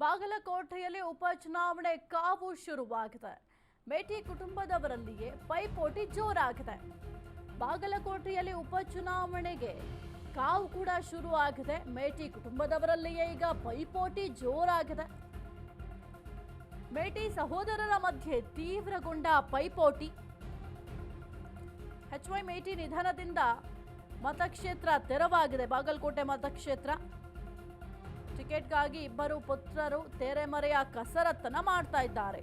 ಬಾಗಲಕೋಟೆಯಲ್ಲಿ ಉಪಚುನಾವಣೆ ಕಾವು ಶುರುವಾಗಿದೆ. ಮೇಟಿ ಕುಟುಂಬದವರಲ್ಲಿಯೇ ಪೈಪೋಟಿ ಜೋರಾಗಿದೆ. ಬಾಗಲಕೋಟೆಯಲ್ಲಿ ಉಪಚುನಾವಣೆಗೆ ಕಾವು ಕೂಡ ಶುರುವಾಗಿದೆ. ಮೇಟಿ ಕುಟುಂಬದವರಲ್ಲಿಯೇ ಈಗ ಪೈಪೋಟಿ ಜೋರಾಗಿದೆ. ಮೇಟಿ ಸಹೋದರರ ಮಧ್ಯೆ ತೀವ್ರಗೊಂಡ ಪೈಪೋಟಿ. ಎಚ್.ವೈ. ಮೇಟಿ ನಿಧನದಿಂದ ಮತಕ್ಷೇತ್ರ ತೆರವಾಗಿದೆ. ಬಾಗಲಕೋಟೆ ಮತಕ್ಷೇತ್ರ ಟಿಕೆಟ್ಗಾಗಿ ಇಬ್ಬರು ಪುತ್ರರು ತೆರೆಮರೆಯ ಕಸರತ್ತನ್ನ ಮಾಡ್ತಾ ಇದ್ದಾರೆ.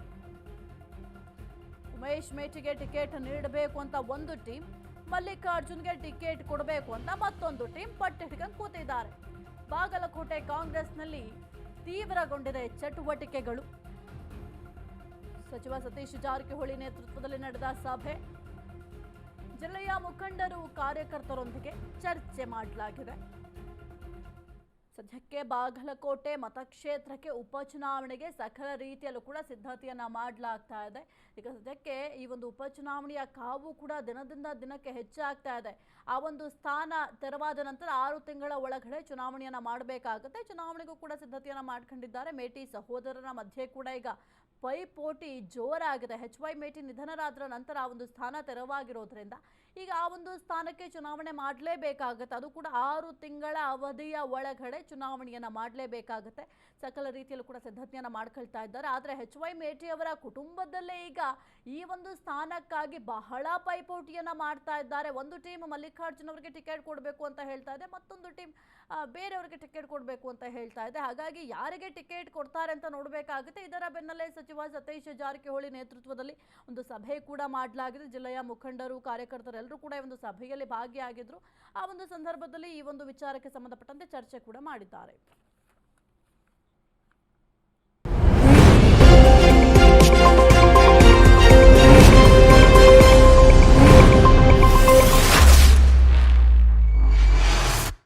ಉಮೇಶ್ ಮೇಟಿಗೆ ಟಿಕೆಟ್ ನೀಡಬೇಕು ಅಂತ ಒಂದು ಟೀಮ್, ಮಲ್ಲಿಕಾರ್ಜುನ್ಗೆ ಟಿಕೆಟ್ ಕೊಡಬೇಕು ಅಂತ ಮತ್ತೊಂದು ಟೀಮ್ ಪಟ್ಟು ಹಿಡ್ಕೊಂಡು ಕೂತಿದ್ದಾರೆ. ಬಾಗಲಕೋಟೆ ಕಾಂಗ್ರೆಸ್ನಲ್ಲಿ ತೀವ್ರಗೊಂಡಿದೆ ಚಟುವಟಿಕೆಗಳು. ಸಚಿವ ಸತೀಶ್ ಜಾರಕಿಹೊಳಿ ನೇತೃತ್ವದಲ್ಲಿ ನಡೆದ ಸಭೆ, ಜಿಲ್ಲೆಯ ಮುಖಂಡರು ಕಾರ್ಯಕರ್ತರೊಂದಿಗೆ ಚರ್ಚೆ ಮಾಡಲಾಗಿದೆ. ಸದ್ಯಕ್ಕೆ ಬಾಗಲಕೋಟೆ ಮತಕ್ಷೇತ್ರಕ್ಕೆ ಉಪಚುನಾವಣೆಗೆ ಸಕಲ ರೀತಿಯಲ್ಲೂ ಕೂಡ ಸಿದ್ಧತೆಯನ್ನ ಮಾಡಲಾಗ್ತಾ ಇದೆ. ಈಗ ಸದ್ಯಕ್ಕೆ ಈ ಒಂದು ಉಪಚುನಾವಣೆಯ ಕಾವು ಕೂಡ ದಿನದಿಂದ ದಿನಕ್ಕೆ ಹೆಚ್ಚಾಗ್ತಾ ಇದೆ. ಆ ಒಂದು ಸ್ಥಾನ ತೆರವಾದ ನಂತರ 6 ತಿಂಗಳ ಒಳಗಡೆ ಚುನಾವಣೆಯನ್ನ ಮಾಡಬೇಕಾಗುತ್ತೆ. ಚುನಾವಣೆಗೂ ಕೂಡ ಸಿದ್ಧತೆಯನ್ನ ಮಾಡ್ಕೊಂಡಿದ್ದಾರೆ. ಮೇಟಿ ಸಹೋದರರ ಮಧ್ಯೆ ಕೂಡ ಈಗ ಪೈಪೋಟಿ ಜೋರಾಗಿದೆ. ಎಚ್.ವೈ. ಮೇಟಿ ನಿಧನರಾದ ನಂತರ ಆ ಒಂದು ಸ್ಥಾನ ತೆರವಾಗಿರೋದ್ರಿಂದ ಈಗ ಆ ಒಂದು ಸ್ಥಾನಕ್ಕೆ ಚುನಾವಣೆ ಮಾಡಲೇಬೇಕಾಗುತ್ತೆ. ಅದು ಕೂಡ 6 ತಿಂಗಳ ಅವಧಿಯ ಒಳಗಡೆ ಚುನಾವಣೆಯನ್ನ ಮಾಡಲೇಬೇಕಾಗುತ್ತೆ. ಸಕಲ ರೀತಿಯಲ್ಲೂ ಕೂಡ ಸಿದ್ಧತೆಯನ್ನ ಮಾಡ್ಕೊಳ್ತಾ ಇದ್ದಾರೆ. ಆದರೆ ಎಚ್.ವೈ. ಮೇಟಿ ಅವರ ಕುಟುಂಬದಲ್ಲೇ ಈಗ ಈ ಒಂದು ಸ್ಥಾನಕ್ಕಾಗಿ ಬಹಳ ಪೈಪೋಟಿಯನ್ನ ಮಾಡ್ತಾ ಇದ್ದಾರೆ. ಒಂದು ಟೀಮ್ ಮಲ್ಲಿಕಾರ್ಜುನ್ ಅವರಿಗೆ ಟಿಕೆಟ್ ಕೊಡಬೇಕು ಅಂತ ಹೇಳ್ತಾ ಇದೆ, ಮತ್ತೊಂದು ಟೀಮ್ ಬೇರೆಯವರಿಗೆ ಟಿಕೆಟ್ ಕೊಡಬೇಕು ಅಂತ ಹೇಳ್ತಾ ಇದೆ. ಹಾಗಾಗಿ ಯಾರಿಗೆ ಟಿಕೆಟ್ ಕೊಡ್ತಾರೆ ಅಂತ ನೋಡಬೇಕಾಗುತ್ತೆ. ಇದರ ಬೆನ್ನಲ್ಲೇ ಸಚಿವ ಸತೀಶ್ ಜಾರಕಿಹೊಳಿ ನೇತೃತ್ವದಲ್ಲಿ ಒಂದು ಸಭೆ ಕೂಡ ಮಾಡಲಾಗಿದೆ. ಜಿಲ್ಲೆಯ ಮುಖಂಡರು ಕಾರ್ಯಕರ್ತರೆಲ್ಲರೂ ಕೂಡ ಈ ಒಂದು ಸಭೆಯಲ್ಲಿ ಭಾಗಿಯಾಗಿದ್ರು. ಆ ಒಂದು ಸಂದರ್ಭದಲ್ಲಿ ಈ ಒಂದು ವಿಚಾರಕ್ಕೆ ಸಂಬಂಧಪಟ್ಟಂತೆ ಚರ್ಚೆ ಕೂಡ ಮಾಡಿದ್ದಾರೆ.